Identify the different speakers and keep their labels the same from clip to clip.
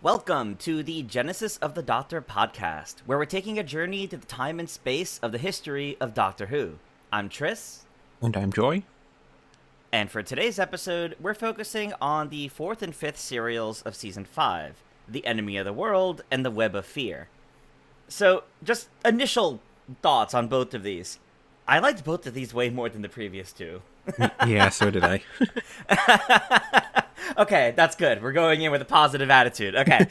Speaker 1: Welcome to the Genesis of the Doctor podcast, where we're taking a journey to the time and space of the history of Doctor Who. I'm Tris,
Speaker 2: And I'm Joy.
Speaker 1: and for today's episode, we're focusing on the fourth and fifth serials of Season 5, The Enemy of the World and The Web of Fear. So, just initial thoughts on both of these. I liked both of these way more than the previous two.
Speaker 2: Yeah, so did I.
Speaker 1: Okay, that's good. We're going in with a positive attitude. Okay.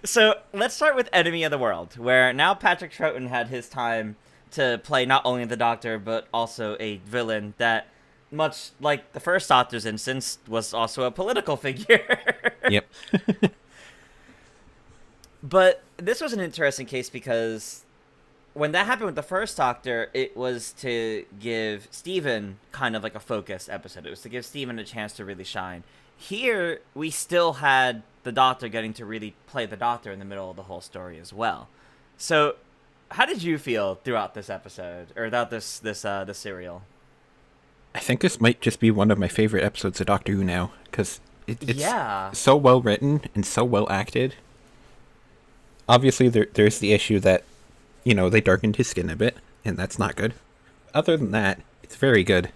Speaker 1: So let's start with Enemy of the World, where now Patrick Troughton had his time to play not only the Doctor, but also a villain that, much like the first Doctor's instance, was also a political figure.
Speaker 2: Yep.
Speaker 1: But this was an interesting case because when that happened with the first Doctor, it was to give Steven kind of like a focused episode. It was to give Steven a chance to really shine. Here, we still had the Doctor getting to really play the Doctor in the middle of the whole story as well. So, how did you feel throughout this episode, or throughout this serial?
Speaker 2: I think this might just be one of my favorite episodes of Doctor Who now, because it's
Speaker 1: Yeah.
Speaker 2: so well written and so well acted. Obviously, there's the issue that, they darkened his skin a bit, and that's not good. Other than that, it's very good.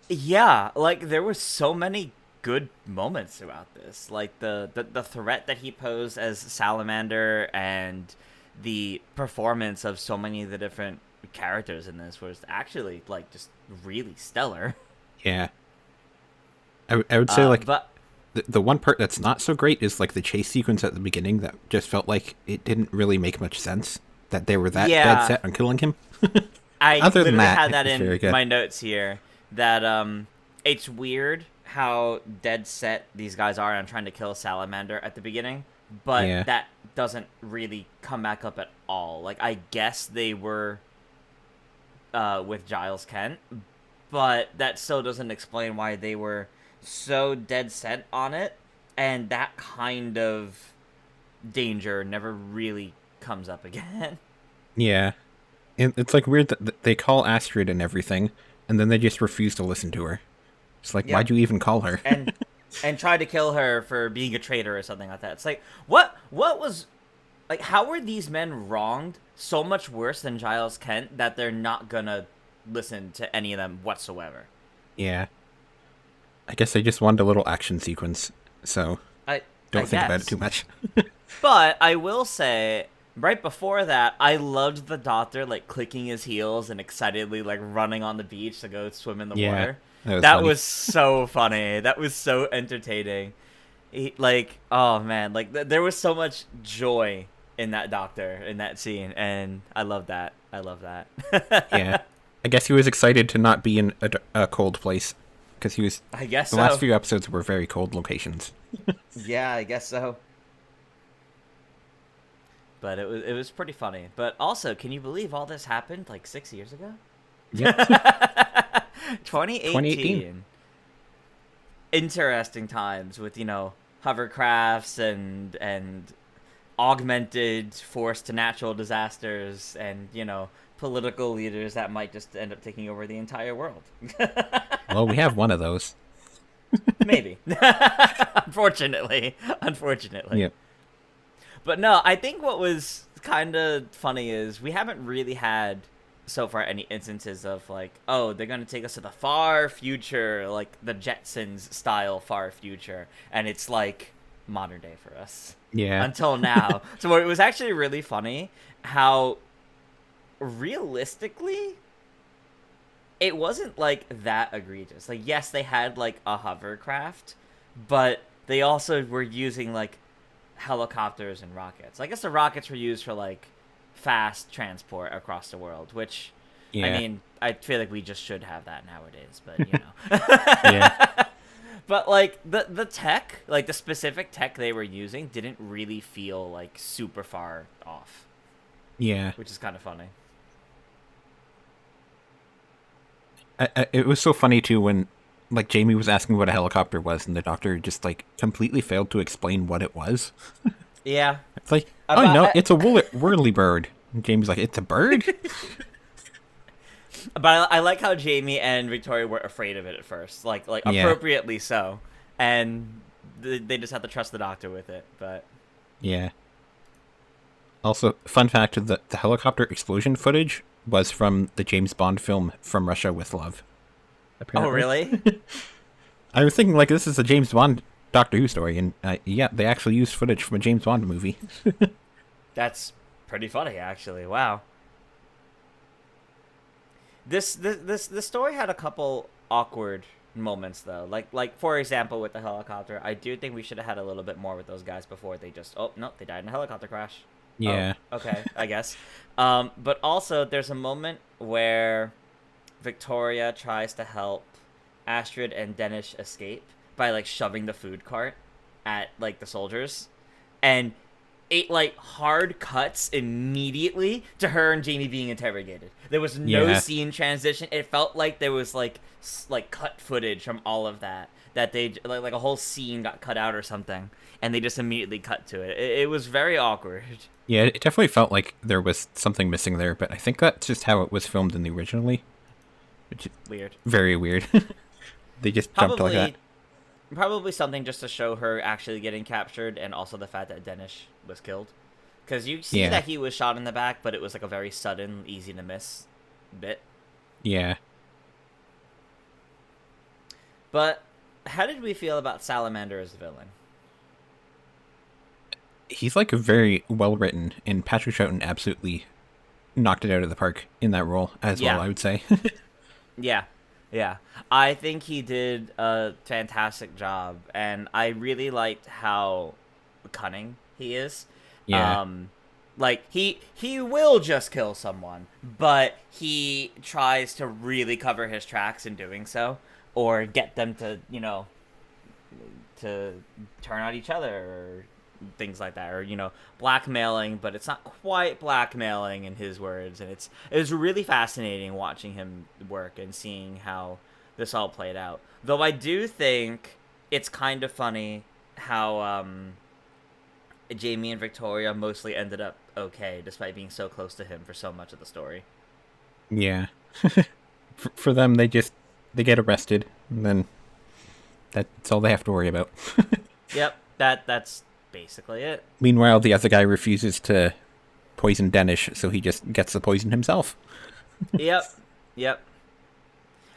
Speaker 1: Yeah, like there were so many good moments throughout this. Like the threat that he posed as Salamander and the performance of so many of the different characters in this was actually like just really stellar.
Speaker 2: Yeah. I would say,
Speaker 1: But
Speaker 2: the one part that's not so great is, the chase sequence at the beginning that just felt like it didn't really make much sense, that they were that
Speaker 1: Yeah.
Speaker 2: dead set on killing him.
Speaker 1: I
Speaker 2: Other than
Speaker 1: literally
Speaker 2: that,
Speaker 1: had that
Speaker 2: it was very
Speaker 1: in
Speaker 2: good.
Speaker 1: my notes here that it's weird how dead set these guys are on trying to kill Salamander at the beginning, but
Speaker 2: Yeah.
Speaker 1: that doesn't really come back up at all. Like, I guess they were with Giles Kent, but that still doesn't explain why they were so dead set on it, and that kind of danger never really comes up again.
Speaker 2: Yeah. And it's weird that they call Astrid and everything, and then they just refuse to listen to her. It's
Speaker 1: Yeah.
Speaker 2: why'd you even call her?
Speaker 1: and try to kill her for being a traitor or something like that. It's like, what was, like, how were these men wronged so much worse than Giles Kent that they're not gonna listen to any of them whatsoever?
Speaker 2: Yeah. I guess they just wanted a little action sequence, so don't think about it too much.
Speaker 1: But I will say, right before that, I loved the Doctor, like, clicking his heels and excitedly, like, running on the beach to go swim in the
Speaker 2: Yeah,
Speaker 1: water.
Speaker 2: that was
Speaker 1: That
Speaker 2: funny.
Speaker 1: was so funny. That was so entertaining. Oh man, there was so much joy in that Doctor, in that scene, and I love that. I love that.
Speaker 2: Yeah. I guess he was excited to not be in a cold place, because he was...
Speaker 1: I guess
Speaker 2: The
Speaker 1: so.
Speaker 2: last few episodes were very cold locations.
Speaker 1: Yeah, I guess so. But it was pretty funny. But also, can you believe all this happened like 6 years ago?
Speaker 2: Yep.
Speaker 1: 2018.
Speaker 2: 2018.
Speaker 1: Interesting times with, hovercrafts and augmented force to natural disasters and, political leaders that might just end up taking over the entire world.
Speaker 2: Well, we have one of those.
Speaker 1: Maybe. Unfortunately.
Speaker 2: Yep.
Speaker 1: But no, I think what was kind of funny is we haven't really had so far any instances of they're going to take us to the far future, like the Jetsons style far future, and it's like modern day for us.
Speaker 2: Yeah.
Speaker 1: Until now. So it was actually really funny how realistically it wasn't that egregious. Yes, they had a hovercraft, but they also were using helicopters and rockets. I guess the rockets were used for fast transport across the world, which
Speaker 2: Yeah.
Speaker 1: I mean, I feel like we just should have that nowadays, but
Speaker 2: Yeah.
Speaker 1: But the tech, the specific tech they were using didn't really feel super far off,
Speaker 2: Yeah.
Speaker 1: which is kind of funny.
Speaker 2: It was so funny too when Jamie was asking what a helicopter was, and the Doctor just completely failed to explain what it was.
Speaker 1: Yeah.
Speaker 2: It's oh
Speaker 1: About-
Speaker 2: no, it's a whirly bird. And Jamie's like, it's a bird?
Speaker 1: But I like how Jamie and Victoria were afraid of it at first,
Speaker 2: Yeah.
Speaker 1: appropriately so. And they just have to trust the Doctor with it. But
Speaker 2: Yeah. Also, fun fact: the helicopter explosion footage was from the James Bond film From Russia with Love.
Speaker 1: oh,
Speaker 2: Apparently,
Speaker 1: really?
Speaker 2: I was thinking like this is a James Bond Doctor Who story, and yeah, they actually used footage from a James Bond movie.
Speaker 1: That's pretty funny, actually. Wow. This story had a couple awkward moments though. Like for example with the helicopter, I do think we should have had a little bit more with those guys before they just oh no, they died in a helicopter crash.
Speaker 2: Yeah.
Speaker 1: Oh, okay, I guess. But also there's a moment where Victoria tries to help Astrid and Danish escape by like shoving the food cart at like the soldiers, and it like hard cuts immediately to her and Jamie being interrogated. There was no
Speaker 2: Yeah.
Speaker 1: scene transition. It felt like there was like cut footage from all of that they like a whole scene got cut out or something, and they just immediately cut to it. It was very awkward.
Speaker 2: Yeah, it definitely felt like there was something missing there, but I think that's just how it was filmed in the originally. Which is
Speaker 1: Weird.
Speaker 2: very weird. They just jumped like that.
Speaker 1: Probably something just to show her actually getting captured, and also the fact that Danish was killed. Because you see
Speaker 2: Yeah.
Speaker 1: that he was shot in the back, but it was like a very sudden, easy to miss bit.
Speaker 2: Yeah.
Speaker 1: But how did we feel about Salamander as a villain?
Speaker 2: He's like very well written, and Patrick Troughton absolutely knocked it out of the park in that role as
Speaker 1: Yeah.
Speaker 2: well, I would say.
Speaker 1: Yeah, yeah. I think he did a fantastic job, and I really liked how cunning he is.
Speaker 2: Yeah.
Speaker 1: Like he will just kill someone, but he tries to really cover his tracks in doing so, or get them to to turn on each other or things like that, or blackmailing, but it's not quite blackmailing in his words, and it was really fascinating watching him work and seeing how this all played out. Though I do think it's kind of funny how Jamie and Victoria mostly ended up okay despite being so close to him for so much of the story.
Speaker 2: Yeah. For them, they get arrested, and then that's all they have to worry about.
Speaker 1: Yep, that's basically it.
Speaker 2: Meanwhile, the other guy refuses to poison Danish, so he just gets the poison himself.
Speaker 1: Yep, yep.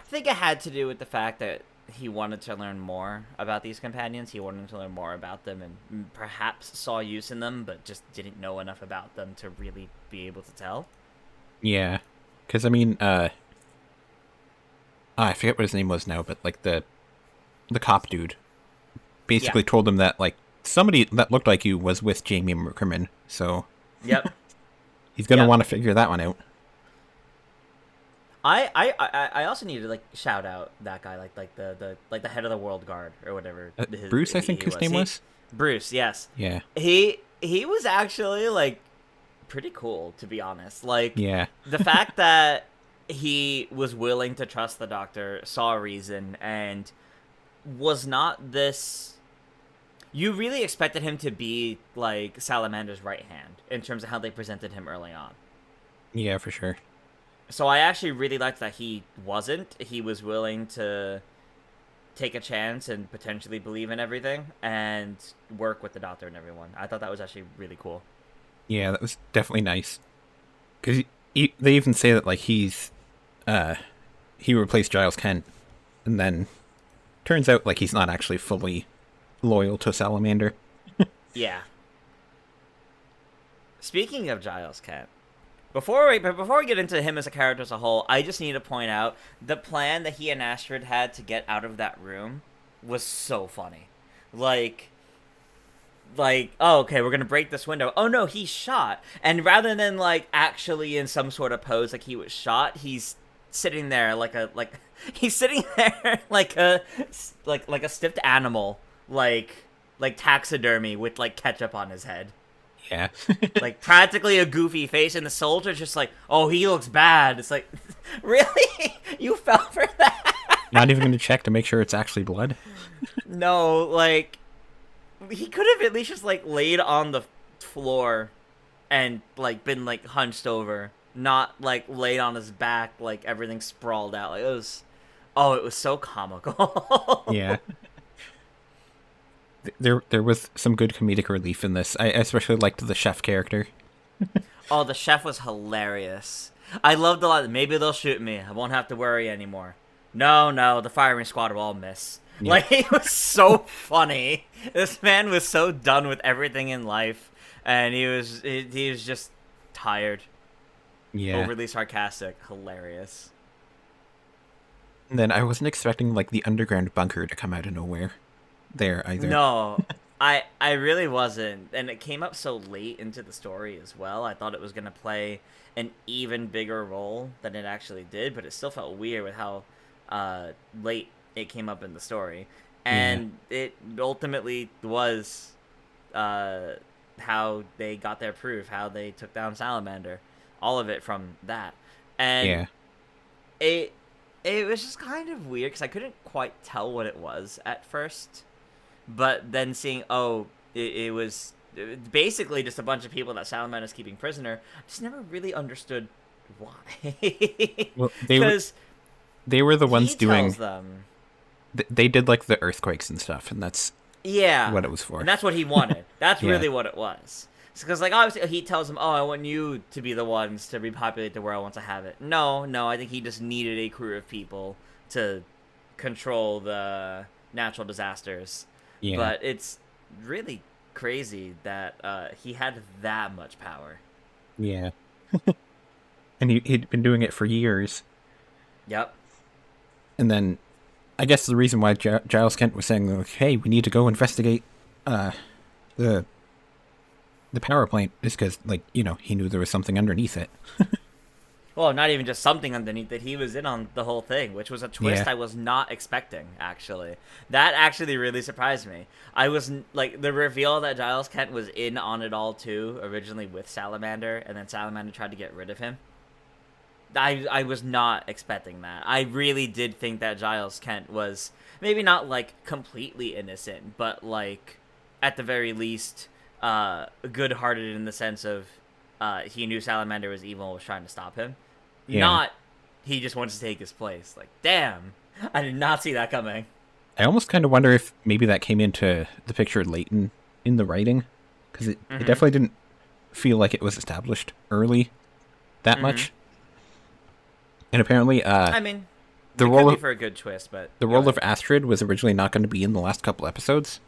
Speaker 1: I think it had to do with the fact that he wanted to learn more about these companions. He wanted to learn more about them and perhaps saw use in them, but just didn't know enough about them to really be able to tell.
Speaker 2: Yeah. Because, I mean, I forget what his name was now, but, like, the cop dude basically told him that, like, somebody that looked like you was with Jamie Merkerman, so
Speaker 1: Yep.
Speaker 2: he's going to
Speaker 1: Yep.
Speaker 2: want to figure that one out.
Speaker 1: I also need to like shout out that guy like the head of the World Guard or whatever.
Speaker 2: Bruce, I think his name was?
Speaker 1: Bruce, yes.
Speaker 2: Yeah.
Speaker 1: He was actually like pretty cool, to be honest. Like
Speaker 2: Yeah.
Speaker 1: the fact that he was willing to trust the Doctor, saw a reason, and was not this. You really expected him to be like Salamander's right hand in terms of how they presented him early on.
Speaker 2: Yeah, for sure.
Speaker 1: So I actually really liked that he wasn't. He was willing to take a chance and potentially believe in everything and work with the Doctor and everyone. I thought that was actually really cool.
Speaker 2: Yeah, that was definitely nice. Because they even say that, like, he replaced Giles Kent, and then turns out, like, he's not actually fully loyal to Salamander.
Speaker 1: Yeah. Speaking of Giles Kent, before we get into him as a character as a whole, I just need to point out the plan that he and Astrid had to get out of that room was so funny. Like, oh, okay, we're gonna break this window. Oh no, he's shot. And rather than like actually in some sort of pose like he was shot, he's sitting there he's sitting there like a stiffed animal, like taxidermy with like ketchup on his head.
Speaker 2: Yeah.
Speaker 1: Like practically a goofy face, and the soldier's just like, oh, he looks bad. It's like, really? You fell for that?
Speaker 2: Not even going to check to make sure it's actually blood.
Speaker 1: No, like, he could have at least just like laid on the floor and like been like hunched over, not like laid on his back, like everything sprawled out. Like it was so comical.
Speaker 2: Yeah. There was some good comedic relief in this. I especially liked the chef character.
Speaker 1: Oh, the chef was hilarious. I loved a lot. Maybe they'll shoot me. I won't have to worry anymore. No, no, the firing squad will all miss.
Speaker 2: Yeah.
Speaker 1: Like, it was so funny. This man was so done with everything in life, and he was just tired,
Speaker 2: Yeah.
Speaker 1: overly sarcastic, hilarious.
Speaker 2: And then I wasn't expecting like the underground bunker to come out of nowhere there either.
Speaker 1: No, I really wasn't, and it came up so late into the story as well. I thought it was gonna play an even bigger role than it actually did, but it still felt weird with how late it came up in the story, and it ultimately was how they got their proof, how they took down Salamander, all of it from that, and
Speaker 2: Yeah.
Speaker 1: it was just kind of weird because I couldn't quite tell what it was at first. But then seeing, it was basically just a bunch of people that Salamander's keeping prisoner, I just never really understood why.
Speaker 2: Well,
Speaker 1: Because
Speaker 2: they were the ones
Speaker 1: he
Speaker 2: doing.
Speaker 1: tells them,
Speaker 2: They did like the earthquakes and stuff, and that's
Speaker 1: yeah,
Speaker 2: what it was for.
Speaker 1: and that's what he wanted. That's
Speaker 2: Yeah.
Speaker 1: really what it was. Because, like, obviously, he tells them, I want you to be the ones to repopulate the world once I have it. No, I think he just needed a crew of people to control the natural disasters.
Speaker 2: Yeah.
Speaker 1: But it's really crazy that he had that much power.
Speaker 2: Yeah. And he'd been doing it for years.
Speaker 1: Yep.
Speaker 2: And then I guess the reason why Giles Kent was saying, like, hey, we need to go investigate the power plant is because, like, you know, he knew there was something underneath it.
Speaker 1: Well, not even just something underneath it. He was in on the whole thing, which was a twist
Speaker 2: Yeah.
Speaker 1: I was not expecting, actually. That actually really surprised me. I was, like, the reveal that Giles Kent was in on it all, too, originally with Salamander, and then Salamander tried to get rid of him. I was not expecting that. I really did think that Giles Kent was maybe not, like, completely innocent, but, like, at the very least, good-hearted in the sense of he knew Salamander was evil and was trying to stop him.
Speaker 2: Yeah.
Speaker 1: Not he just wants to take his place. Like, damn, I did not see that coming.
Speaker 2: I almost kind of wonder if maybe that came into the picture late in the writing, because it definitely didn't feel like it was established early that much. And apparently,
Speaker 1: I mean,
Speaker 2: the
Speaker 1: it
Speaker 2: role
Speaker 1: could be
Speaker 2: of
Speaker 1: for a good twist, but
Speaker 2: the role of Astrid was originally not going to be in the last couple episodes,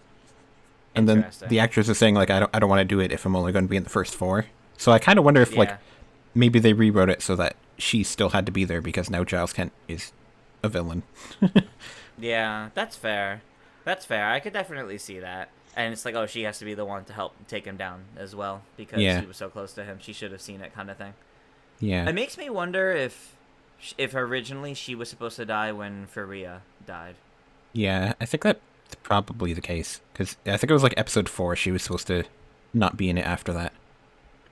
Speaker 2: and then
Speaker 1: Interesting.
Speaker 2: the actress is saying, like, I don't want to do it if I'm only going to be in the first 4. So I kind of wonder if like
Speaker 1: Yeah.
Speaker 2: maybe they rewrote it so that she still had to be there because now Giles Kent is a villain.
Speaker 1: Yeah, that's fair. That's fair. I could definitely see that. And it's like, oh, she has to be the one to help take him down as well because
Speaker 2: Yeah.
Speaker 1: he was so close to him. She should have seen it, kind of thing.
Speaker 2: Yeah.
Speaker 1: It makes me wonder if originally she was supposed to die when Faria died.
Speaker 2: Yeah, I think that's probably the case. Because I think it was like episode 4 she was supposed to not be in it after that.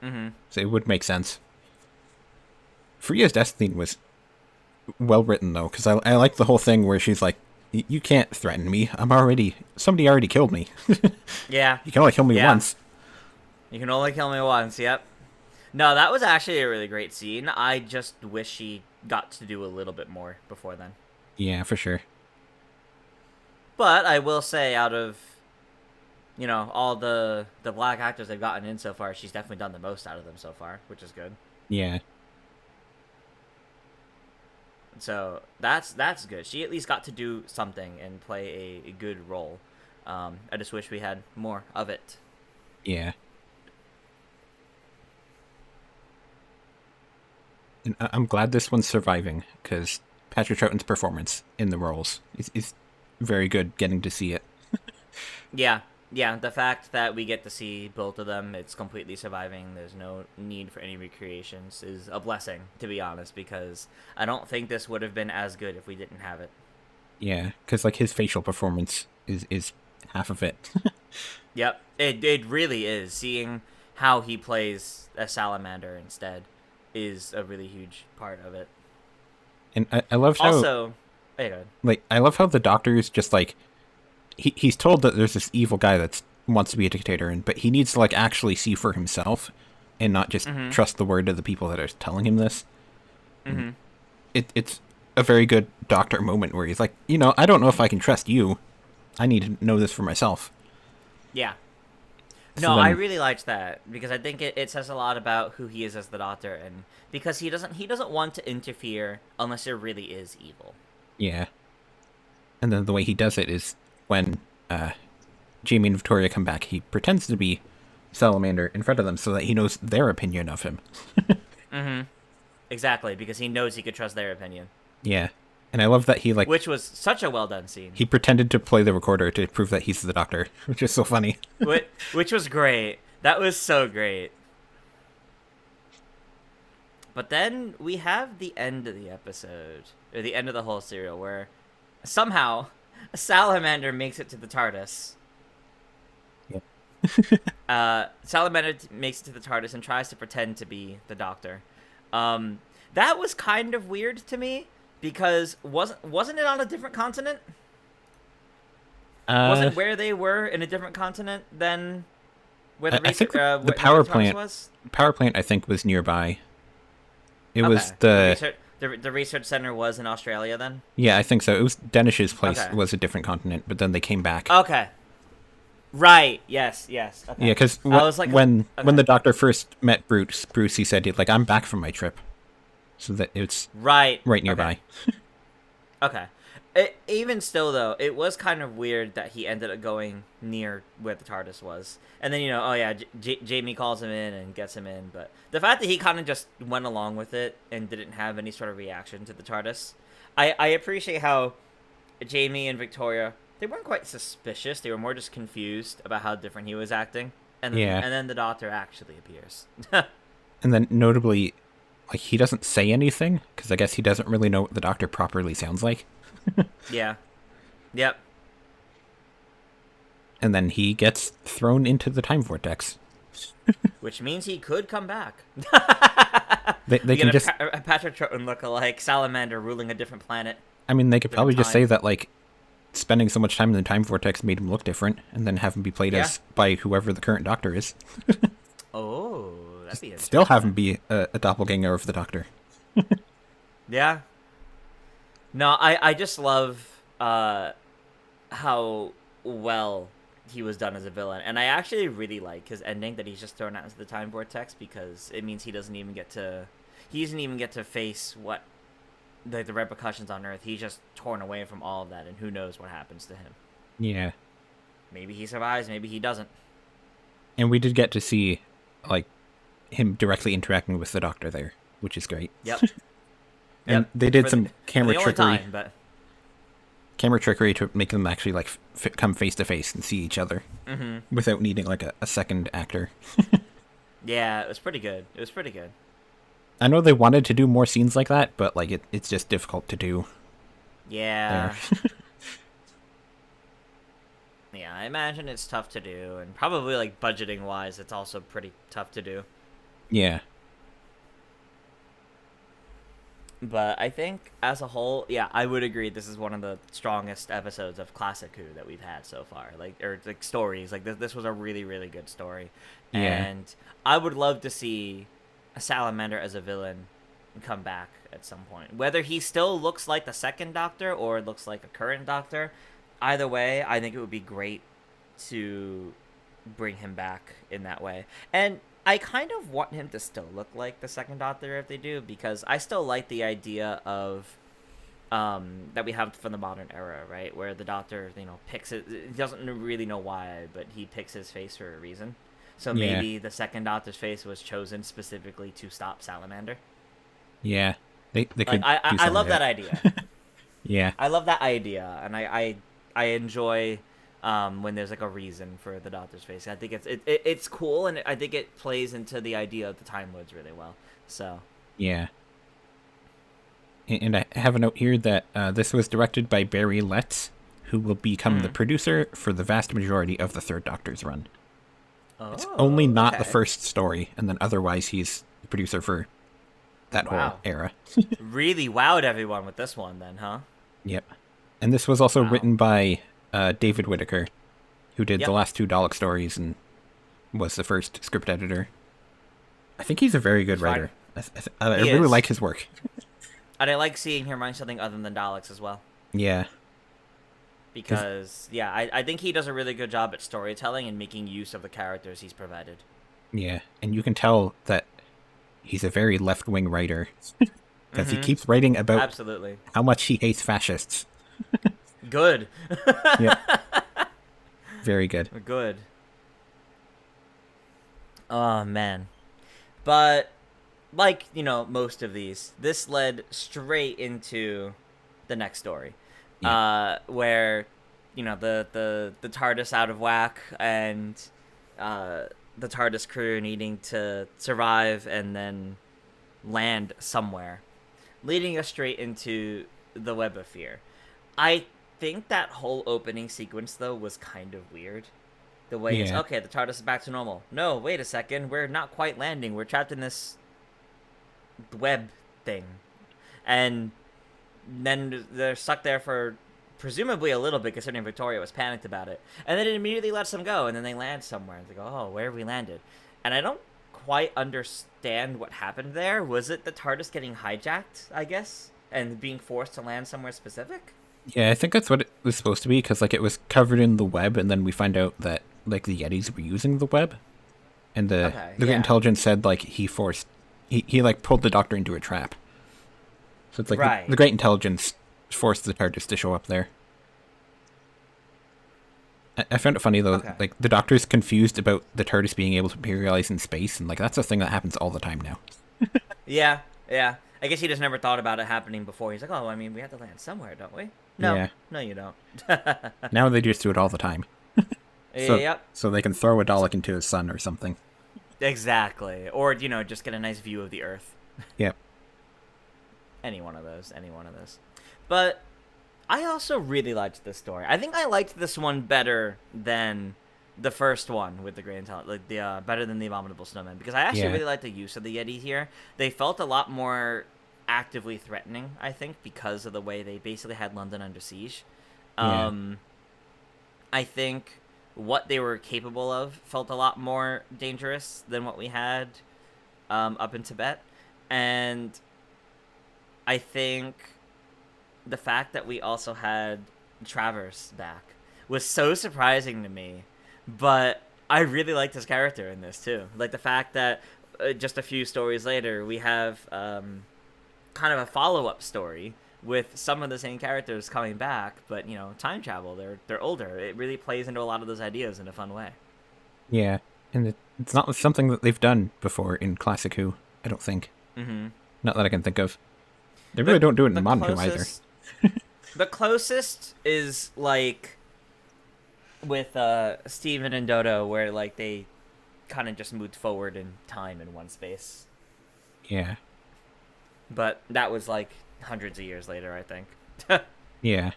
Speaker 1: Mm-hmm.
Speaker 2: So it would make sense. Fria's death scene was well written, though, because I like the whole thing where she's like, you can't threaten me. Somebody already killed me.
Speaker 1: Yeah.
Speaker 2: You can only kill me
Speaker 1: Yeah.
Speaker 2: once.
Speaker 1: You can only kill me once, yep. No, that was actually a really great scene. I just wish she got to do a little bit more before then.
Speaker 2: Yeah, for sure.
Speaker 1: But I will say, out of, all the black actors they've gotten in so far, she's definitely done the most out of them so far, which is good.
Speaker 2: Yeah.
Speaker 1: So that's good. She at least got to do something and play a good role. I just wish we had more of it.
Speaker 2: Yeah. And I'm glad this one's surviving, because Patrick Troughton's performance in the roles is very good getting to see it.
Speaker 1: Yeah, the fact that we get to see both of them, it's completely surviving, there's no need for any recreations, is a blessing, to be honest, because I don't think this would have been as good if we didn't have it.
Speaker 2: Yeah, because like his facial performance is half of it.
Speaker 1: Yep, it really is. Seeing how he plays a salamander instead is a really huge part of it.
Speaker 2: And I love how
Speaker 1: Also, go ahead.
Speaker 2: like I love how the doctor is just like he's told that there's this evil guy that wants to be a dictator, but he needs to like actually see for himself and not just trust the word of the people that are telling him this.
Speaker 1: Mm-hmm.
Speaker 2: It's a very good doctor moment where he's like, I don't know if I can trust you. I need to know this for myself.
Speaker 1: Yeah.
Speaker 2: So
Speaker 1: No, I
Speaker 2: then,
Speaker 1: really liked that because I think it says a lot about who he is as the Doctor, and because he doesn't want to interfere unless there really is evil.
Speaker 2: yeah. And then the way he does it is when Jamie and Victoria come back, he pretends to be Salamander in front of them so that he knows their opinion of him.
Speaker 1: Mm-hmm. Exactly, because he knows he could trust their opinion,
Speaker 2: Yeah. And I love that
Speaker 1: which was such a well done scene.
Speaker 2: he pretended to play the recorder to prove that he's the Doctor, which is so funny.
Speaker 1: Which was great. That was so great. But then we have the end of the episode, or the end of the whole serial, where somehow a salamander makes it to the TARDIS. Salamander makes it to the TARDIS and tries to pretend to be the Doctor. That was kind of weird to me because wasn't it on a different continent? Wasn't where they were in a different continent than where the
Speaker 2: I think the
Speaker 1: where
Speaker 2: power
Speaker 1: the TARDIS
Speaker 2: plant
Speaker 1: was?
Speaker 2: power plant I think was nearby. It
Speaker 1: Okay.
Speaker 2: was the
Speaker 1: the research center was in Australia then?
Speaker 2: yeah, I think so. It was Denish's place
Speaker 1: Okay.
Speaker 2: was a different continent, but then they came back.
Speaker 1: Okay. Right. Yes. Yes. Okay.
Speaker 2: Yeah, because
Speaker 1: I was like,
Speaker 2: when
Speaker 1: okay.
Speaker 2: the Doctor first met Bruce, he said like I'm back from my trip, so that it's
Speaker 1: right
Speaker 2: nearby.
Speaker 1: Okay. Even still, though, it was kind of weird that he ended up going near where the TARDIS was. And then, oh yeah, Jamie calls him in and gets him in. But the fact that he kind of just went along with it and didn't have any sort of reaction to the TARDIS, I appreciate how Jamie and Victoria, they weren't quite suspicious. They were more just confused about how different he was acting. And then the Doctor actually appears.
Speaker 2: And then notably, like he doesn't say anything because I guess he doesn't really know what the Doctor properly sounds like.
Speaker 1: Yeah. Yep.
Speaker 2: And then he gets thrown into the time vortex.
Speaker 1: Which means he could come back.
Speaker 2: They can just.
Speaker 1: A Patrick Troughton look-alike salamander ruling a different planet.
Speaker 2: I mean, they could probably just say
Speaker 1: time.
Speaker 2: that like spending so much time in the time vortex made him look different, and then have him be played as by whoever the current Doctor is.
Speaker 1: Oh, that'd be
Speaker 2: Still have him be a doppelganger of the Doctor.
Speaker 1: Yeah. No, I just love how well he was done as a villain, and I actually really like his ending that he's just thrown out into the time vortex because it means he doesn't even get to face what the repercussions on Earth. He's just torn away from all of that, and who knows what happens to him.
Speaker 2: Yeah.
Speaker 1: Maybe he survives, maybe he doesn't.
Speaker 2: And we did get to see like him directly interacting with the Doctor there, which is great.
Speaker 1: Yep.
Speaker 2: And they did some camera
Speaker 1: the only
Speaker 2: trickery.
Speaker 1: time, but
Speaker 2: Camera trickery to make them actually like come face to face and see each other without needing like a second actor.
Speaker 1: yeah, it was pretty good.
Speaker 2: I know they wanted to do more scenes like that, but like it's just difficult to do.
Speaker 1: Yeah. Yeah, I imagine it's tough to do, and probably like budgeting wise, it's also pretty tough to do.
Speaker 2: Yeah.
Speaker 1: But I think as a whole, yeah, I would agree. This is one of the strongest episodes of Classic Who that we've had so far. Like stories. Like this was a really, really good story.
Speaker 2: Yeah.
Speaker 1: And I would love to see a salamander as a villain come back at some point. Whether he still looks like the second Doctor or looks like a current Doctor, either way, I think it would be great to bring him back in that way. And I kind of want him to still look like the second Doctor if they do, because I still like the idea of that we have from the modern era, right? Where the Doctor, picks it. He doesn't really know why, but he picks his face for a reason. So maybe the second Doctor's face was chosen specifically to stop Salamander.
Speaker 2: Yeah. They could.
Speaker 1: I love that idea.
Speaker 2: Yeah.
Speaker 1: I love that idea, and I enjoy when there's like a reason for the Doctor's face. I think it's cool, and I think it plays into the idea of the Time Lords really well. So
Speaker 2: yeah. And I have a note here that this was directed by Barry Letts, who will become the producer for the vast majority of the Third Doctor's run.
Speaker 1: Oh,
Speaker 2: it's only not
Speaker 1: okay.
Speaker 2: the first story, and then otherwise he's the producer for that whole era.
Speaker 1: Really wowed everyone with this one then, huh?
Speaker 2: Yep. And this was also written by David Whitaker, who did the last two Dalek stories and was the first script editor. I think he's a very good writer. I really like his work.
Speaker 1: And I like seeing him write something other than Daleks as well.
Speaker 2: Yeah.
Speaker 1: because I think he does a really good job at storytelling and making use of the characters he's provided.
Speaker 2: Yeah, and you can tell that he's a very left-wing writer because he keeps writing about
Speaker 1: Absolutely.
Speaker 2: how much he hates fascists.
Speaker 1: Good.
Speaker 2: Yep. Very good.
Speaker 1: Good. Oh, man. But, like, most of these, this led straight into the next story.
Speaker 2: Yeah.
Speaker 1: Where, the TARDIS out of whack and the TARDIS crew needing to survive and then land somewhere. Leading us straight into the Web of Fear. I think that whole opening sequence, though, was kind of weird. The way it's, okay, the TARDIS is back to normal. No, wait a second, we're not quite landing. We're trapped in this web thing. And then they're stuck there for presumably a little bit, considering Victoria was panicked about it. And then it immediately lets them go, and then they land somewhere. And they go, oh, where have we landed? And I don't quite understand what happened there. Was it the TARDIS getting hijacked, I guess? And being forced to land somewhere specific?
Speaker 2: Yeah, I think that's what it was supposed to be, because like it was covered in the web, and then we find out that like the Yetis were using the web, and the Great Intelligence said like he like pulled the Doctor into a trap. So it's like the Great Intelligence forced the TARDIS to show up there. I found it funny though, like the Doctor's confused about the TARDIS being able to materialize in space, and like that's a thing that happens all the time now.
Speaker 1: Yeah. I guess he just never thought about it happening before. He's like, oh, I mean, we have to land somewhere, don't we? No, no, you don't.
Speaker 2: Now they just do it all the time. So they can throw a Dalek into his sun or something.
Speaker 1: Exactly. Or, just get a nice view of the Earth.
Speaker 2: Yep.
Speaker 1: Any one of those. But I also really liked this story. I think I liked this one better than the first one with the Great Intelligence, like the better than the Abominable Snowman, because I actually really liked the use of the Yeti here. They felt a lot more actively threatening, I think, because of the way they basically had London under siege. I think what they were capable of felt a lot more dangerous than what we had up in Tibet. And I think the fact that we also had Travers back was so surprising to me. But I really liked his character in this, too. Like, the fact that just a few stories later, we have kind of a follow-up story with some of the same characters coming back, but, time travel, they're older. It really plays into a lot of those ideas in a fun way.
Speaker 2: Yeah, and it's not something that they've done before in Classic Who, I don't think.
Speaker 1: Mm-hmm.
Speaker 2: Not that I can think of. They really don't do it in Modern Who either.
Speaker 1: The closest is, like, with Steven and Dodo, where like they kind of just moved forward in time in one space.
Speaker 2: Yeah.
Speaker 1: But that was like hundreds of years later, I think.
Speaker 2: Yeah.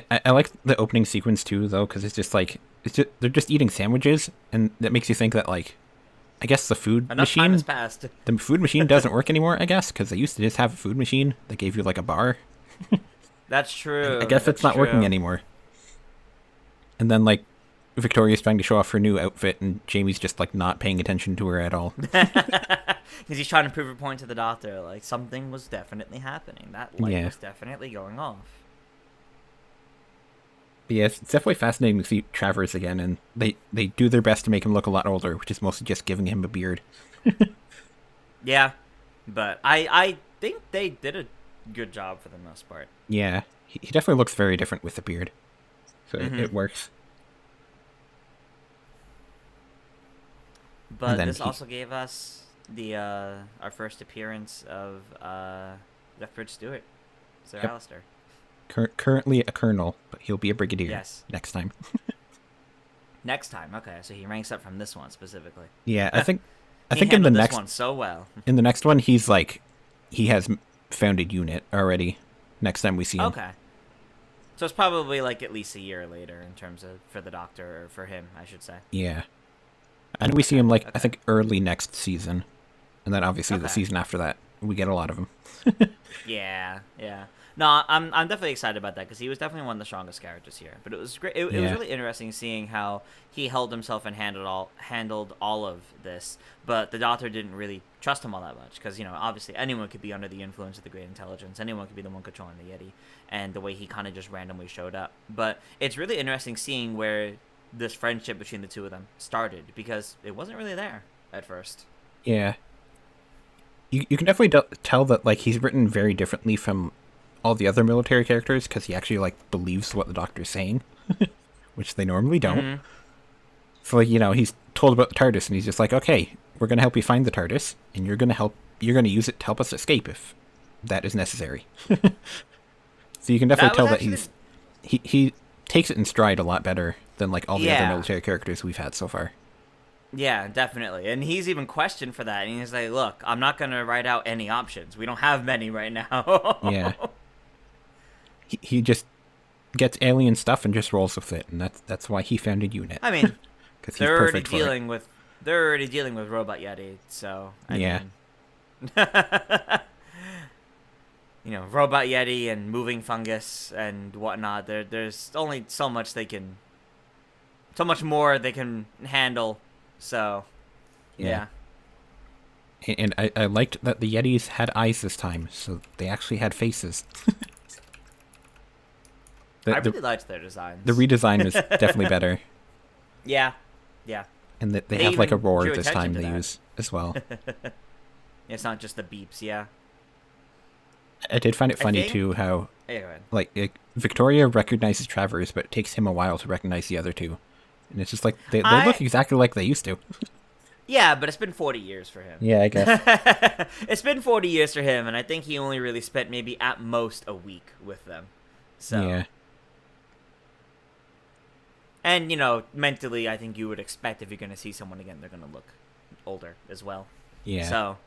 Speaker 2: I like the opening sequence too, though, because it's just like they're just eating sandwiches, and that makes you think that like, I guess the food machine
Speaker 1: time has passed.
Speaker 2: The food machine doesn't work anymore. I guess because they used to just have a food machine that gave you like a bar.
Speaker 1: That's true.
Speaker 2: I guess it's not working anymore. And then, like, Victoria's trying to show off her new outfit, and Jamie's just, like, not paying attention to her at all.
Speaker 1: Because he's trying to prove a point to the Doctor. Like, something was definitely happening. That light was definitely going off.
Speaker 2: But yeah, it's definitely fascinating to see Travers again, and they do their best to make him look a lot older, which is mostly just giving him a beard.
Speaker 1: Yeah, but I think they did a good job for the most part.
Speaker 2: Yeah, he definitely looks very different with the beard, so it works.
Speaker 1: But this also gave us the our first appearance of Lethbridge-Stewart, Sir Alistair.
Speaker 2: Currently a colonel, but he'll be a brigadier next time.
Speaker 1: Next time, okay, so he ranks up from this one specifically.
Speaker 2: Yeah, I think
Speaker 1: in the next one so well.
Speaker 2: In the next one, he has founded unit already. Next time we see him.
Speaker 1: Okay. So it's probably like at least a year later in terms of for the Doctor, or for him, I should say.
Speaker 2: Yeah. And we see him I think early next season. And then obviously the season after that, we get a lot of him.
Speaker 1: Yeah. No, I'm definitely excited about that because he was definitely one of the strongest characters here. But it was great. It was really interesting seeing how he held himself and handled all of this. But the Doctor didn't really trust him all that much because obviously anyone could be under the influence of the great intelligence. Anyone could be the one controlling the Yeti, and the way he kind of just randomly showed up. But it's really interesting seeing where this friendship between the two of them started because it wasn't really there at first.
Speaker 2: Yeah. You can definitely tell that like he's written very differently from all the other military characters because he actually like believes what the Doctor's saying, which they normally don't.
Speaker 1: Mm-hmm.
Speaker 2: So like he's told about the TARDIS and he's just like, okay, we're gonna help you find the TARDIS and you're gonna use it to help us escape if that is necessary. So you can definitely tell that he takes it in stride a lot better than like all the other military characters we've had so far.
Speaker 1: Yeah, definitely. And he's even questioned for that. And he's like, look, I'm not going to write out any options. We don't have many right now.
Speaker 2: Yeah. He just gets alien stuff and just rolls with it. And that's why he founded UNIT.
Speaker 1: I mean,
Speaker 2: because
Speaker 1: they're already dealing with Robot Yeti. So, I mean, Robot Yeti and moving fungus and whatnot. There's only so much more they can handle. So, yeah.
Speaker 2: And I liked that the Yetis had eyes this time, so they actually had faces.
Speaker 1: I really liked their designs.
Speaker 2: The redesign was definitely better.
Speaker 1: Yeah.
Speaker 2: And they have like a roar this time they use as well.
Speaker 1: It's not just the beeps, yeah.
Speaker 2: I did find it funny too how like Victoria recognizes Travers, but it takes him a while to recognize the other two. And it's just like, they look exactly like they used to.
Speaker 1: Yeah, but it's been 40 years for him.
Speaker 2: Yeah, I guess.
Speaker 1: It's been 40 years for him, and I think he only really spent maybe at most a week with them. So.
Speaker 2: Yeah.
Speaker 1: And, mentally, I think you would expect if you're going to see someone again, they're going to look older as well.
Speaker 2: Yeah.
Speaker 1: So,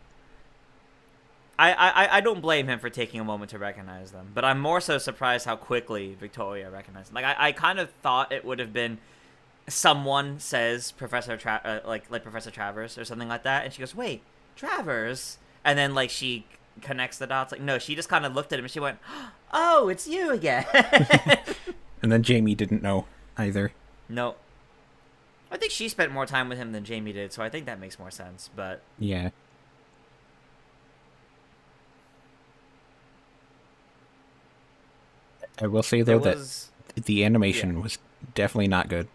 Speaker 1: I don't blame him for taking a moment to recognize them, but I'm more so surprised how quickly Victoria recognized them. Like, I kind of thought it would have been someone says Professor Professor Travers or something like that, and she goes, "Wait, Travers?" And then like she connects the dots. Like, no, she just kind of looked at him and she went, "Oh, it's you again."
Speaker 2: And then Jamie didn't know either.
Speaker 1: No, I think she spent more time with him than Jamie did, so I think that makes more sense. But
Speaker 2: yeah, I will say though that the animation was definitely not good.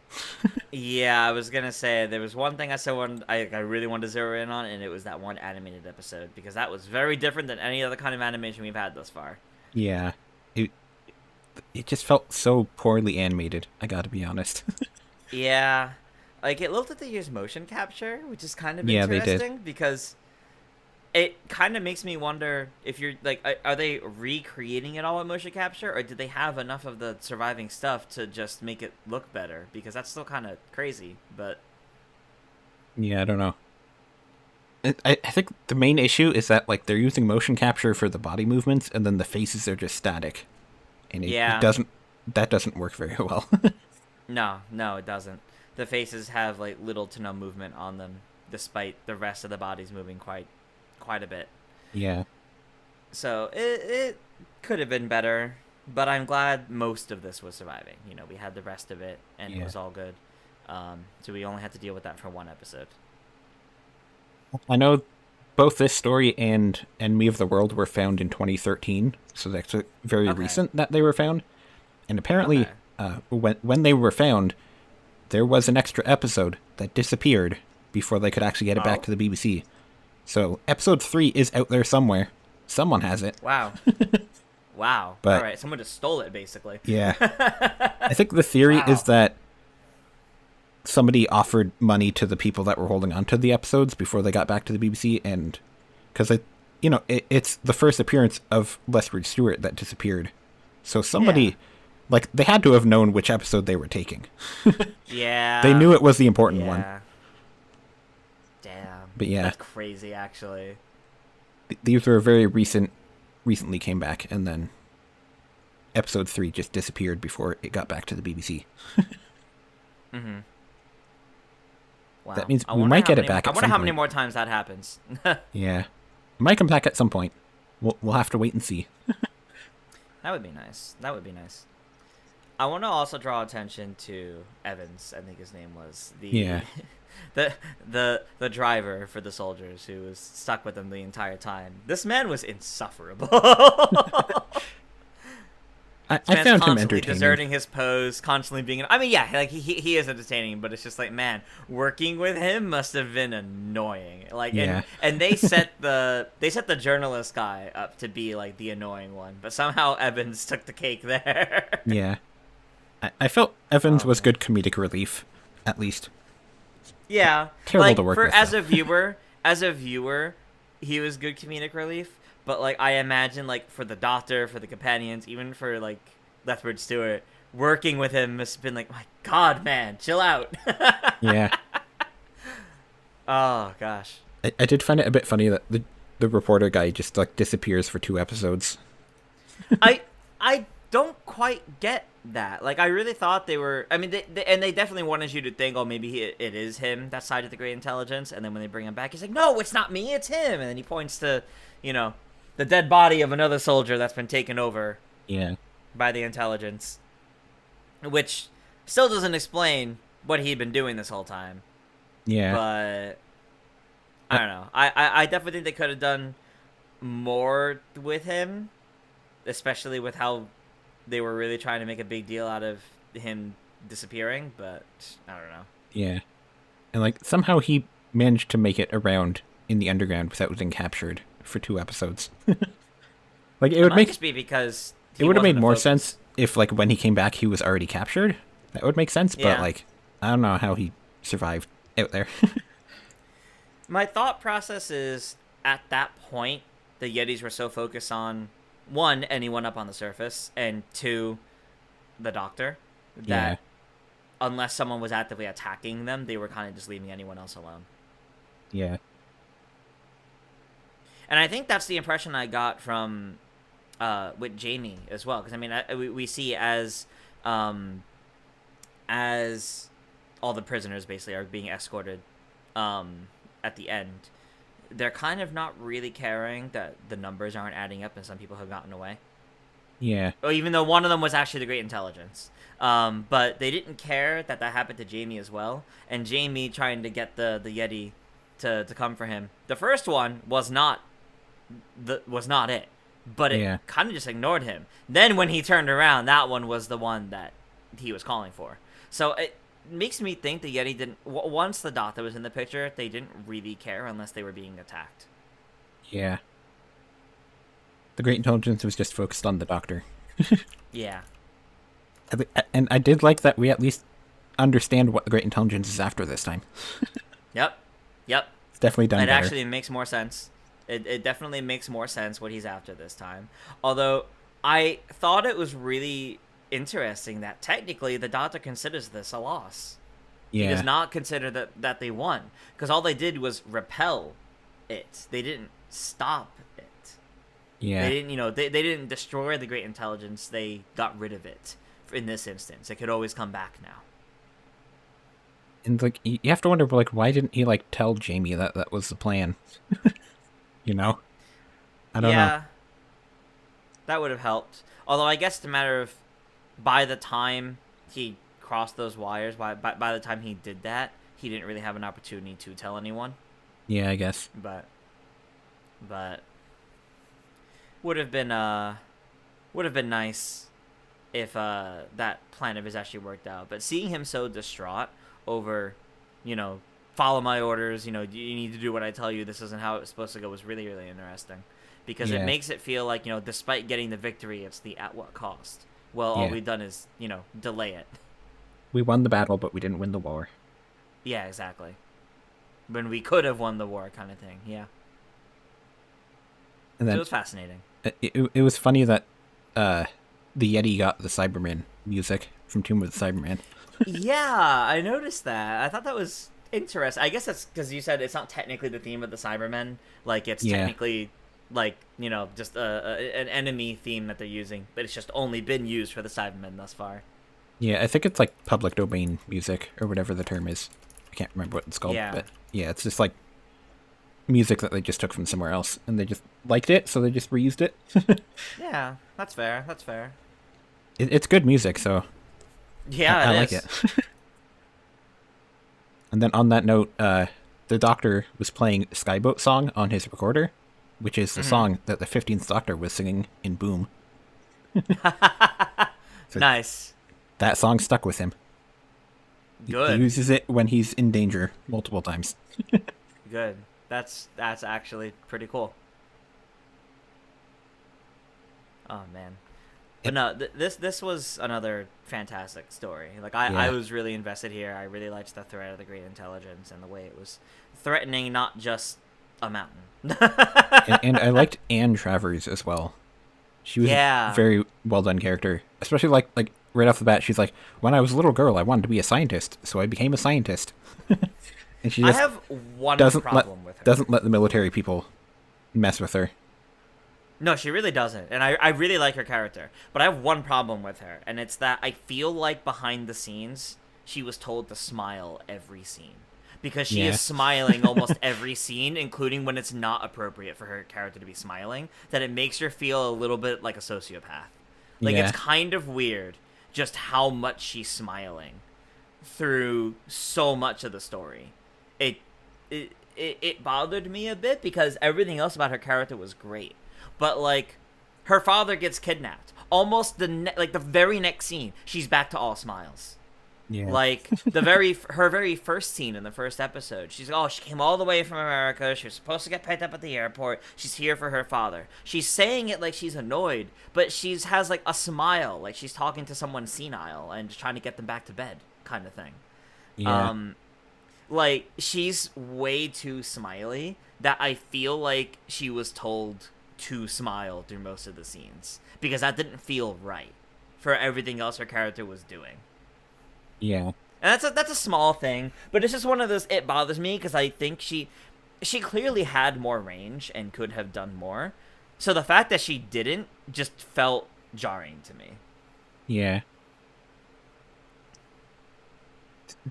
Speaker 1: Yeah, I was gonna say there was one thing I really wanted to zero in on, and it was that one animated episode because that was very different than any other kind of animation we've had thus far.
Speaker 2: Yeah, it just felt so poorly animated. I got to be honest.
Speaker 1: Yeah, like it looked like they used motion capture, which is kind of interesting
Speaker 2: they did.
Speaker 1: Because it kind of makes me wonder if you're like, are they recreating it all with motion capture, or did they have enough of the surviving stuff to just make it look better? Because that's still kind of crazy, but...
Speaker 2: Yeah, I don't know. I think the main issue is that like they're using motion capture for the body movements, and then the faces are just static, and it doesn't work very well.
Speaker 1: No, it doesn't. The faces have like little to no movement on them, despite the rest of the bodies moving quite a bit.
Speaker 2: Yeah. So
Speaker 1: it could have been better, but I'm glad most of this was surviving. We had the rest of it, and it was all good. So we only had to deal with that for one episode.
Speaker 2: I know both this story and Enemy of the World were found in 2013, so that's very recent that they were found. And apparently, when they were found, there was an extra episode that disappeared before they could actually get it back to the BBC. So episode 3 is out there somewhere. Someone has it.
Speaker 1: Wow. Wow.
Speaker 2: But,
Speaker 1: all right, someone just stole it, basically.
Speaker 2: Yeah. I think the theory is that somebody offered money to the people that were holding on to the episodes before they got back to the BBC, and because it's the first appearance of Lethbridge-Stewart that disappeared. So somebody, like, they had to have known which episode they were taking.
Speaker 1: Yeah.
Speaker 2: They knew it was the important one.
Speaker 1: Damn.
Speaker 2: But yeah.
Speaker 1: That's crazy, actually.
Speaker 2: These were recently came back, and then episode 3 just disappeared before it got back to the BBC.
Speaker 1: Mm-hmm. Wow.
Speaker 2: That means we might get it back at some point.
Speaker 1: I wonder how many more times that happens.
Speaker 2: Yeah. It might come back at some point. We'll have to wait and see.
Speaker 1: That would be nice. I want to also draw attention to Evans. I think his name was
Speaker 2: Yeah.
Speaker 1: the driver for the soldiers who was stuck with them the entire time. This man was insufferable.
Speaker 2: I
Speaker 1: This man's
Speaker 2: found him
Speaker 1: constantly
Speaker 2: entertaining.
Speaker 1: deserting his pose, constantly being. I mean, yeah, like he is entertaining, but it's just like, man, working with him must have been annoying. Like,
Speaker 2: Yeah.
Speaker 1: and they set the journalist guy up to be like the annoying one, but somehow Evans took the cake there.
Speaker 2: Yeah. I felt Evans
Speaker 1: Oh,
Speaker 2: was
Speaker 1: man.
Speaker 2: good comedic relief, at least.
Speaker 1: Yeah,
Speaker 2: Terrible
Speaker 1: like
Speaker 2: to work
Speaker 1: for
Speaker 2: with,
Speaker 1: as
Speaker 2: though.
Speaker 1: as a viewer, he was good comedic relief. But like I imagine, like for the Doctor, for the companions, even for like Lethbridge-Stewart, working with him must have been like, my God, man, chill out.
Speaker 2: Yeah.
Speaker 1: Oh gosh.
Speaker 2: I did find it a bit funny that the reporter guy just like disappears for 2 episodes.
Speaker 1: I don't quite get that. Like, I really thought they were. I mean, they definitely wanted you to think, oh, maybe it is him that side of the great intelligence. And then when they bring him back, he's like, no, it's not me, it's him. And then he points to, the dead body of another soldier that's been taken over
Speaker 2: Yeah.
Speaker 1: by the intelligence, which still doesn't explain what he'd been doing this whole time.
Speaker 2: Yeah.
Speaker 1: But I don't know. I definitely think they could have done more with him, especially with how they were really trying to make a big deal out of him disappearing. But I don't know.
Speaker 2: Yeah. And like somehow he managed to make it around in the underground without getting captured for 2 episodes. Like it
Speaker 1: It
Speaker 2: would
Speaker 1: might
Speaker 2: make
Speaker 1: just be because
Speaker 2: it would have made more sense if like when he came back he was already captured. That would make sense,
Speaker 1: Yeah.
Speaker 2: but like I don't know how he survived out there.
Speaker 1: My thought process is at that point the Yetis were so focused on, one, anyone up on the surface, and two, the Doctor, that
Speaker 2: Yeah.
Speaker 1: unless someone was actively attacking them, they were kind of just leaving anyone else alone.
Speaker 2: Yeah.
Speaker 1: And I think that's the impression I got from with Jamie as well, because I mean we see as all the prisoners basically are being escorted at the end, they're kind of not really caring that the numbers aren't adding up and some people have gotten away.
Speaker 2: Yeah.
Speaker 1: Oh, even though one of them was actually the Great Intelligence. But they didn't care that happened to Jamie as well. And Jamie trying to get the Yeti to come for him. The first one was not it. But it
Speaker 2: Yeah.
Speaker 1: kind of just ignored him. Then when he turned around, that one was the one that he was calling for. So it makes me think the Yeti didn't... Once the Doctor was in the picture, they didn't really care unless they were being attacked.
Speaker 2: Yeah. The Great Intelligence was just focused on the Doctor.
Speaker 1: Yeah.
Speaker 2: And I did like that we at least understand what the Great Intelligence is after this time.
Speaker 1: Yep.
Speaker 2: It's definitely done
Speaker 1: It
Speaker 2: better.
Speaker 1: actually makes more sense. It definitely makes more sense what he's after this time. Although, I thought it was really interesting that technically the Doctor considers this a loss. He
Speaker 2: Yeah.
Speaker 1: does not consider that they won. Because all they did was repel it. They didn't stop it.
Speaker 2: Yeah.
Speaker 1: They didn't, they didn't destroy the Great Intelligence. They got rid of it in this instance. It could always come back now.
Speaker 2: And like you have to wonder like why didn't he like tell Jamie that was the plan? You know? I don't know.
Speaker 1: That would have helped. Although I guess it's a matter of by the time he crossed those wires, by the time he did that, he didn't really have an opportunity to tell anyone.
Speaker 2: Yeah, I guess.
Speaker 1: But would have been nice if that plan of his actually worked out. But seeing him so distraught over, follow my orders, you need to do what I tell you, this isn't how it's supposed to go, was really, really interesting. Because it
Speaker 2: Yeah.
Speaker 1: makes it feel like, despite getting the victory, it's the at what cost. Well, all
Speaker 2: Yeah.
Speaker 1: we've done is, delay it.
Speaker 2: We won the battle, but we didn't win the war.
Speaker 1: Yeah, exactly. When we could have won the war kind of thing, yeah.
Speaker 2: And
Speaker 1: So
Speaker 2: then
Speaker 1: it was fascinating.
Speaker 2: it was funny that the Yeti got the Cyberman music from Tomb of the Cyberman.
Speaker 1: Yeah, I noticed that. I thought that was interesting. I guess that's because you said it's not technically the theme of the Cybermen. Like, it's
Speaker 2: Yeah.
Speaker 1: technically, like, just an enemy theme that they're using. But it's just only been used for the Cybermen thus far.
Speaker 2: Yeah, I think it's like public domain music or whatever the term is. I can't remember what it's called,
Speaker 1: Yeah.
Speaker 2: but yeah, it's just like music that they just took from somewhere else and they just liked it, so they just reused it.
Speaker 1: Yeah, that's fair. That's fair.
Speaker 2: It's good music, so
Speaker 1: Yeah,
Speaker 2: I
Speaker 1: it
Speaker 2: like
Speaker 1: is.
Speaker 2: it. And then on that note, the Doctor was playing Skyboat Song on his recorder, which is the
Speaker 1: Hmm.
Speaker 2: song that the 15th Doctor was singing in Boom. So
Speaker 1: Nice.
Speaker 2: that song stuck with him. He
Speaker 1: Good.
Speaker 2: uses it when he's in danger multiple times.
Speaker 1: Good. That's actually pretty cool. Oh man. But
Speaker 2: Yep.
Speaker 1: no, this was another fantastic story. Like I
Speaker 2: Yeah.
Speaker 1: was really invested here. I really liked the threat of the Great Intelligence and the way it was threatening not just a mountain.
Speaker 2: And I liked Anne Travers as well. She was a
Speaker 1: Yeah.
Speaker 2: very well done character, especially like right off the bat. She's like, when I was a little girl, I wanted to be a scientist, so I became a scientist. And she
Speaker 1: I
Speaker 2: just
Speaker 1: have one
Speaker 2: doesn't let
Speaker 1: problem with her.
Speaker 2: doesn't let the military people mess with her.
Speaker 1: No, she really doesn't. And I really like her character. But I have one problem with her, and it's that I feel like behind the scenes, she was told to smile every scene. Because she
Speaker 2: Yeah,
Speaker 1: is smiling almost every scene, including when it's not appropriate for her character to be smiling, that it makes her feel a little bit like a sociopath. Like, it's
Speaker 2: yeah,
Speaker 1: kind of weird just how much she's smiling through so much of the story. It it bothered me a bit because everything else about her character was great, but like her father gets kidnapped. Almost like the very next scene, she's back to all smiles.
Speaker 2: yeah,
Speaker 1: Like her very first scene in the first episode, she's like, oh, she came all the way from America. She was supposed to get picked up at the airport. She's here for her father. She's saying it like she's annoyed, but she's has like a smile, like she's talking to someone senile and just trying to get them back to bed, kind of thing.
Speaker 2: yeah,
Speaker 1: Um, like she's way too smiley that I feel like she was told to smile through most of the scenes because that didn't feel right for everything else her character was doing.
Speaker 2: yeah.
Speaker 1: And that's a small thing, but it's just one of those. It bothers me because I think she clearly had more range and could have done more. So the fact that she didn't just felt jarring to me.
Speaker 2: Yeah.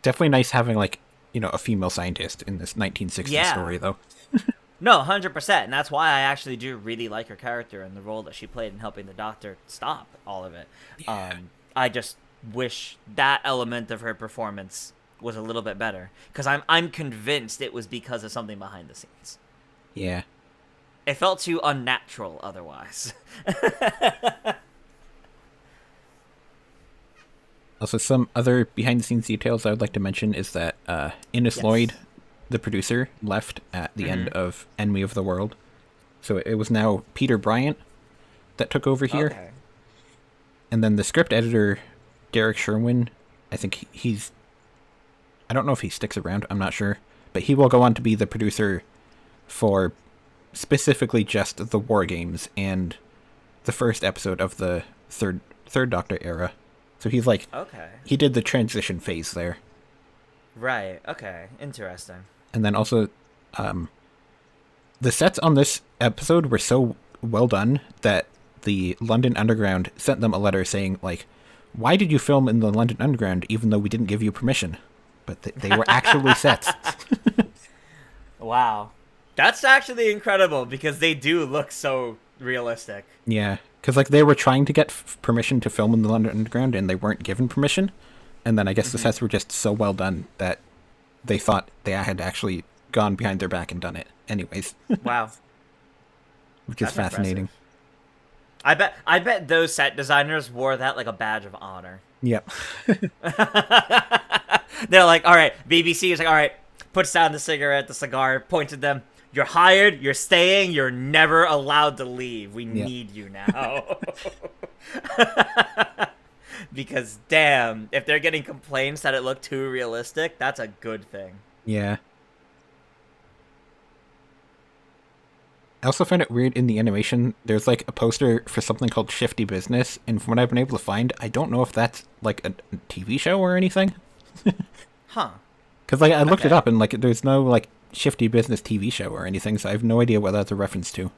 Speaker 2: Definitely nice having like a female scientist in this 1960s
Speaker 1: Yeah.
Speaker 2: story though.
Speaker 1: No, 100%. And that's why I actually do really like her character and the role that she played in helping the Doctor stop all of it.
Speaker 2: Yeah.
Speaker 1: I just wish that element of her performance was a little bit better because I'm convinced it was because of something behind the scenes.
Speaker 2: Yeah.
Speaker 1: It felt too unnatural otherwise.
Speaker 2: Also, some other behind the scenes details I would like to mention is that Innes
Speaker 1: Yes.
Speaker 2: Lloyd, the producer, left at the end of Enemy of the World. So it was now Peter Bryant that took over here.
Speaker 1: Okay.
Speaker 2: And then the script editor, Derek Sherwin, I think he's. I don't know if he sticks around, I'm not sure. But he will go on to be the producer for specifically just the War Games and the first episode of the third Doctor era. So he's like,
Speaker 1: Okay.
Speaker 2: he did the transition phase there.
Speaker 1: Right. Okay. Interesting.
Speaker 2: And then also, the sets on this episode were so well done that the London Underground sent them a letter saying, like, why did you film in the London Underground even though we didn't give you permission? But they were actually sets.
Speaker 1: Wow. That's actually incredible because they do look so realistic.
Speaker 2: Yeah, because like they were trying to get permission to film in the London Underground and they weren't given permission. And then I guess the sets were just so well done that they thought they had actually gone behind their back and done it anyways,
Speaker 1: Wow.
Speaker 2: which is
Speaker 1: That's
Speaker 2: fascinating.
Speaker 1: impressive. I bet those set designers wore that like a badge of honor.
Speaker 2: Yep.
Speaker 1: They're like, all right, BBC is like, all right, puts down the cigarette, the cigar, points at them. You're hired, you're staying, you're never allowed to leave. We
Speaker 2: Yeah.
Speaker 1: need you now. Because damn, if they're getting complaints that it looked too realistic, that's a good thing.
Speaker 2: Yeah. I also find it weird in the animation, there's like a poster for something called Shifty Business, and from what I've been able to find, I don't know if that's like a TV show or anything.
Speaker 1: Huh.
Speaker 2: Because like I looked it
Speaker 1: Okay.
Speaker 2: up and like there's no like Shifty Business TV show or anything, so I have no idea what that's a reference to.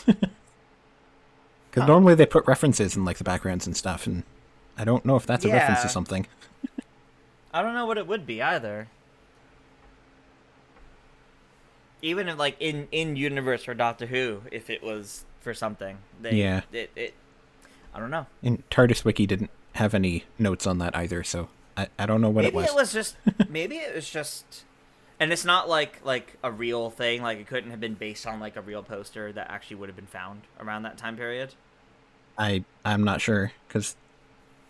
Speaker 2: Because normally they put references in like the backgrounds and stuff, and I don't know if that's a reference to
Speaker 1: Yeah.
Speaker 2: something.
Speaker 1: I don't know what it would be either. Even if, like in universe for Doctor Who, if it was for something,
Speaker 2: Yeah.
Speaker 1: I don't know.
Speaker 2: And TARDIS Wiki didn't have any notes on that either, so I don't know what it was.
Speaker 1: Maybe it was just, and it's not like a real thing. Like, it couldn't have been based on like a real poster that actually would have been found around that time period.
Speaker 2: I'm not sure, because,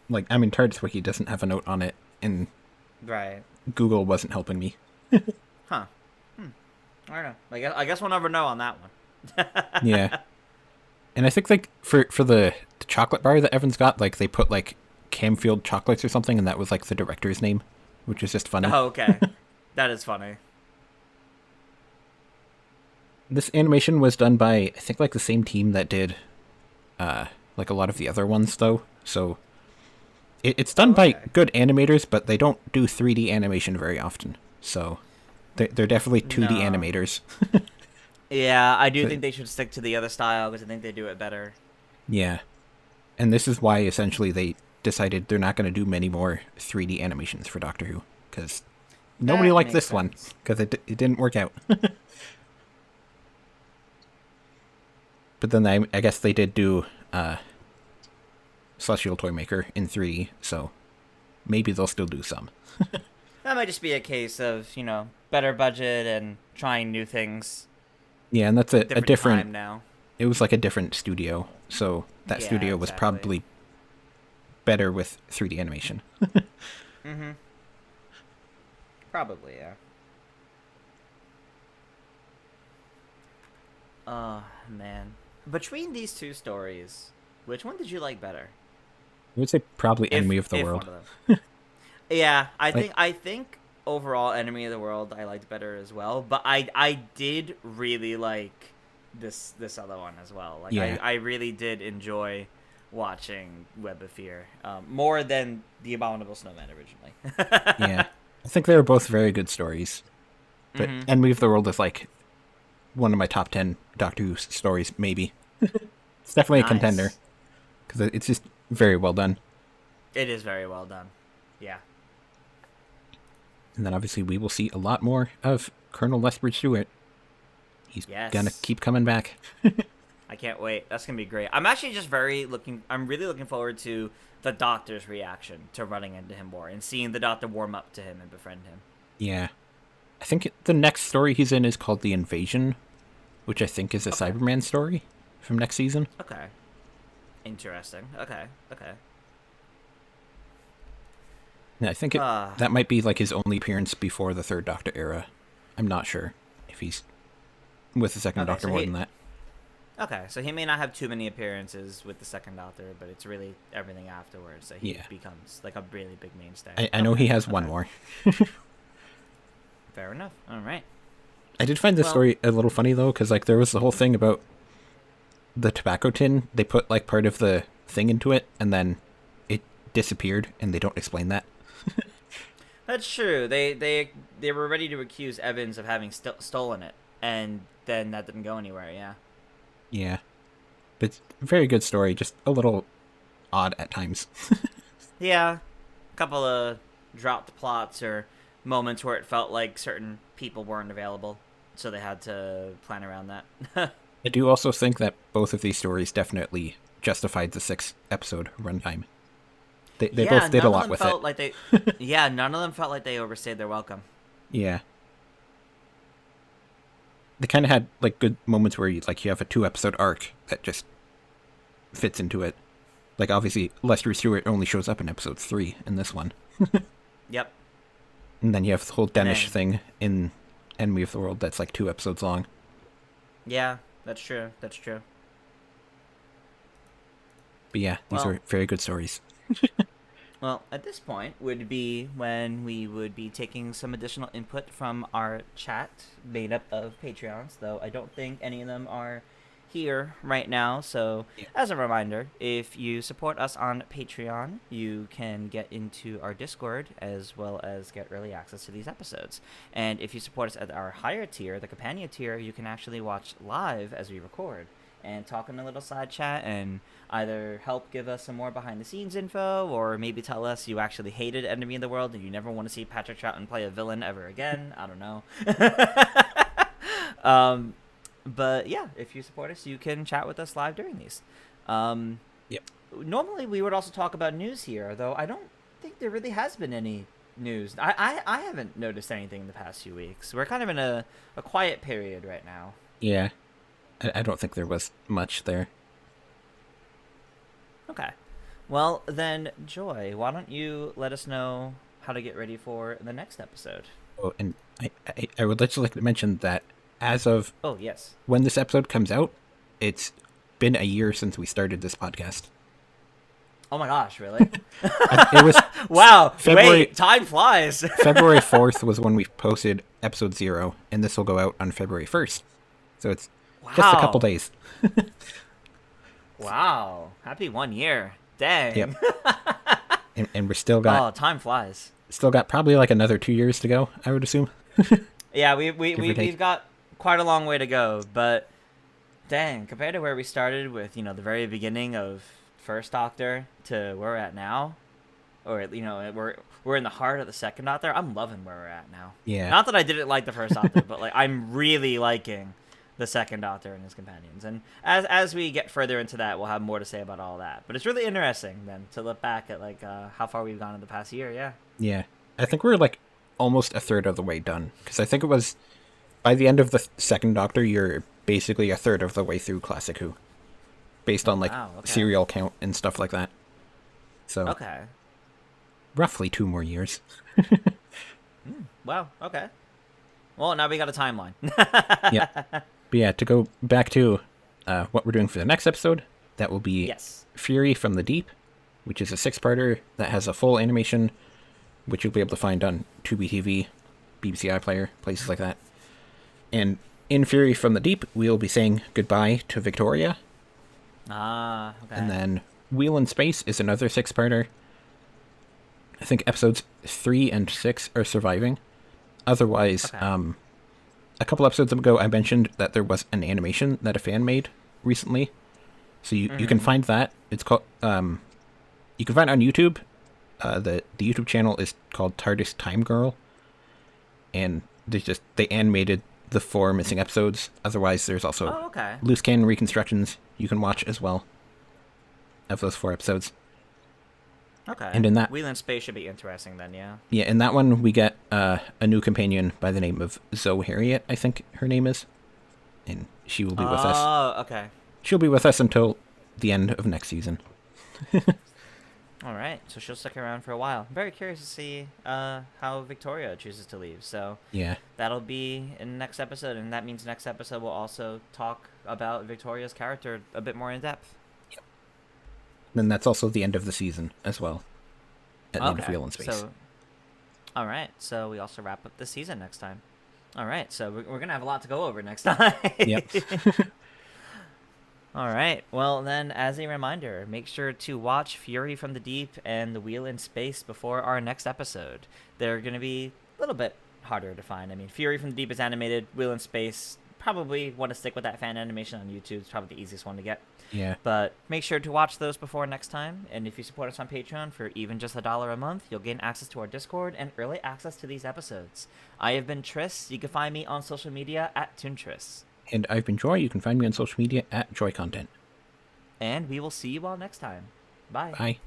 Speaker 2: like, I mean, TARDIS Wiki doesn't have a note on it, and
Speaker 1: Right.
Speaker 2: Google wasn't helping me.
Speaker 1: Huh. I don't know. I guess we'll never know on that one.
Speaker 2: Yeah. And I think, like, for the chocolate bar that Evans got, like, they put, like, Camfield chocolates or something, and that was, like, the director's name, which is just funny.
Speaker 1: Oh, okay. That is funny.
Speaker 2: This animation was done by, I think, like, the same team that did, like, a lot of the other ones, though. So it's done by good animators, but they don't do 3D animation very often. So they're definitely 2D animators.
Speaker 1: Yeah, I do think they should stick to the other style, because I think they do it better.
Speaker 2: Yeah. And this is why, essentially, they decided they're not going to do many more 3D animations for Doctor Who, because nobody liked this one, because it didn't work out. But then I guess they did do Celestial Toymaker in 3D, so maybe they'll still do some.
Speaker 1: That might just be a case of, better budget and trying new things.
Speaker 2: Yeah, and that's a different
Speaker 1: time now.
Speaker 2: It was like a different studio, so that studio was probably better with 3D animation.
Speaker 1: Mm-hmm. Probably, yeah. Oh, man. Between these two stories, which one did you like better?
Speaker 2: I would say probably Enemy of the World.
Speaker 1: One of them. Yeah, I think overall Enemy of the World I liked better as well, but I did really like this other one as well. Like, yeah. I really did enjoy watching Web of Fear more than The Abominable Snowman originally.
Speaker 2: Yeah, I think they were both very good stories, but Enemy of the World is like one of my top 10 Doctor Who stories, maybe. It's definitely a contender, because it's just very well done.
Speaker 1: It is very well done. Yeah.
Speaker 2: And then obviously we will see a lot more of Colonel Lethbridge-Stewart. He's gonna keep coming back.
Speaker 1: I can't wait. That's gonna be great. I'm actually just I'm really looking forward to the Doctor's reaction to running into him more and seeing the Doctor warm up to him and befriend him.
Speaker 2: Yeah. I think the next story he's in is called The Invasion, which I think is a Cyberman story from next season.
Speaker 1: Okay. Interesting. Okay.
Speaker 2: Yeah, I think that might be like his only appearance before the Third Doctor era. I'm not sure if he's with the Second Doctor more than that.
Speaker 1: Okay, so he may not have too many appearances with the Second Doctor, but it's really everything afterwards that he becomes like a really big mainstay.
Speaker 2: I know he has one more.
Speaker 1: Fair enough. All right.
Speaker 2: I did find this story a little funny, though, because like there was the whole thing about the tobacco tin. They put like part of the thing into it, and then it disappeared, and they don't explain that.
Speaker 1: That's true. They were ready to accuse Evans of having stolen it, and then that didn't go anywhere. Yeah.
Speaker 2: Yeah, but it's a very good story. Just a little odd at times.
Speaker 1: Yeah, a couple of dropped plots or moments where it felt like certain people weren't available, so they had to plan around that.
Speaker 2: I do also think that both of these stories definitely justified the 6-episode runtime. They both did a lot with it.
Speaker 1: Like none of them felt like they overstayed their welcome. Yeah.
Speaker 2: They kind of had like good moments where you have a 2-episode arc that just fits into it. Like obviously Lethbridge-Stewart only shows up in episode 3 in this one.
Speaker 1: Yep.
Speaker 2: And then you have the whole Danish thing in Enemy of the World that's like 2 episodes long.
Speaker 1: Yeah, that's true.
Speaker 2: But yeah, these are very good stories.
Speaker 1: Well, at this point would be when we would be taking some additional input from our chat made up of Patreons, though I don't think any of them are here right now. So as a reminder, if you support us on Patreon, you can get into our Discord as well as get early access to these episodes. And if you support us at our higher tier, the companion tier, you can actually watch live as we record and talk in a little side chat and either help give us some more behind the scenes info, or maybe tell us you actually hated Enemy of the World and you never want to see Patrick Troughton play a villain ever again. I don't know. But yeah, if you support us, you can chat with us live during these.
Speaker 2: Yep.
Speaker 1: normally we would also talk about news here, though I don't think there really has been any news. I haven't noticed anything in the past few weeks. We're kind of in a quiet period right now.
Speaker 2: Yeah, I don't think there was much there.
Speaker 1: Okay. Well, then, Joy, why don't you let us know how to get ready for the next episode?
Speaker 2: Oh, and I would just like to mention that as of
Speaker 1: Oh, yes.
Speaker 2: when this episode comes out, it's been a year since we started this podcast.
Speaker 1: Oh my gosh, really?
Speaker 2: It was
Speaker 1: Wow.
Speaker 2: February-
Speaker 1: Wait, time flies.
Speaker 2: February 4th was when we posted episode 0, and this will go out on February 1st. So it's just a couple days.
Speaker 1: Wow. Happy 1 year. Dang.
Speaker 2: Yep. and we're still got
Speaker 1: Oh, time flies.
Speaker 2: probably like another 2 years to go, I would assume.
Speaker 1: Yeah,
Speaker 2: or take.
Speaker 1: we've got quite a long way to go, but dang, compared to where we started with, the very beginning of First Doctor to where we're at now, or we're in the heart of the Second Doctor. I'm loving where we're at now.
Speaker 2: Yeah.
Speaker 1: Not that I didn't like the First Doctor, but like I'm really liking the Second Doctor and his companions. And as we get further into that, we'll have more to say about all that. But it's really interesting then to look back at like how far we've gone in the past year. Yeah.
Speaker 2: Yeah. I think we're like almost a third of the way done, because I think it was by the end of the Second Doctor, you're basically a third of the way through Classic Who, based on like
Speaker 1: Wow, okay.
Speaker 2: serial count and stuff like that. So
Speaker 1: Okay.
Speaker 2: roughly 2 more years.
Speaker 1: Wow. Okay. Well, now we got a timeline.
Speaker 2: Yeah. But yeah, to go back to what we're doing for the next episode, that will be
Speaker 1: Yes.
Speaker 2: Fury from the Deep, which is a 6-parter that has a full animation, which you'll be able to find on Tubi TV, BBC iPlayer, places like that. And in Fury from the Deep, we'll be saying goodbye to Victoria.
Speaker 1: Ah. Okay.
Speaker 2: And then Wheel in Space is another 6-parter. I think episodes 3 and 6 are surviving. Otherwise,
Speaker 1: Okay.
Speaker 2: a couple episodes ago, I mentioned that there was an animation that a fan made recently. So you can find that. It's called you can find it on YouTube. The YouTube channel is called TARDIS Time Girl, and they animated the 4 missing episodes. Otherwise, there's also
Speaker 1: Oh, okay.
Speaker 2: loose cannon reconstructions you can watch as well of those 4 episodes.
Speaker 1: Okay.
Speaker 2: And in that-
Speaker 1: Wheel in Space should be interesting then, yeah.
Speaker 2: Yeah, in that one we get a new companion by the name of Zoe Harriet, I think her name is, and she will be with us.
Speaker 1: Oh, okay.
Speaker 2: She'll be with us until the end of next season.
Speaker 1: All right. So she'll stick around for a while. I'm very curious to see how Victoria chooses to leave. So
Speaker 2: Yeah,
Speaker 1: that'll be in the next episode, and that means next episode we'll also talk about Victoria's character a bit more in depth.
Speaker 2: then that's also the end of the season as well. At the end of Wheel in Space.
Speaker 1: So, all right. So we also wrap up this season next time. All right. So we're going to have a lot to go over next time.
Speaker 2: Yep.
Speaker 1: All right. Well, then, as a reminder, make sure to watch Fury from the Deep and The Wheel in Space before our next episode. They're going to be a little bit harder to find. I mean, Fury from the Deep is animated. Wheel in Space, probably want to stick with that fan animation on YouTube. It's probably the easiest one to get.
Speaker 2: Yeah.
Speaker 1: But make sure to watch those before next time. And if you support us on Patreon for even just $1 a month, you'll gain access to our Discord and early access to these episodes. I have been Tris. You can find me on social media at ToonTris.
Speaker 2: And I've been Joy. You can find me on social media at Joy Content.
Speaker 1: And we will see you all next time. Bye.
Speaker 2: Bye.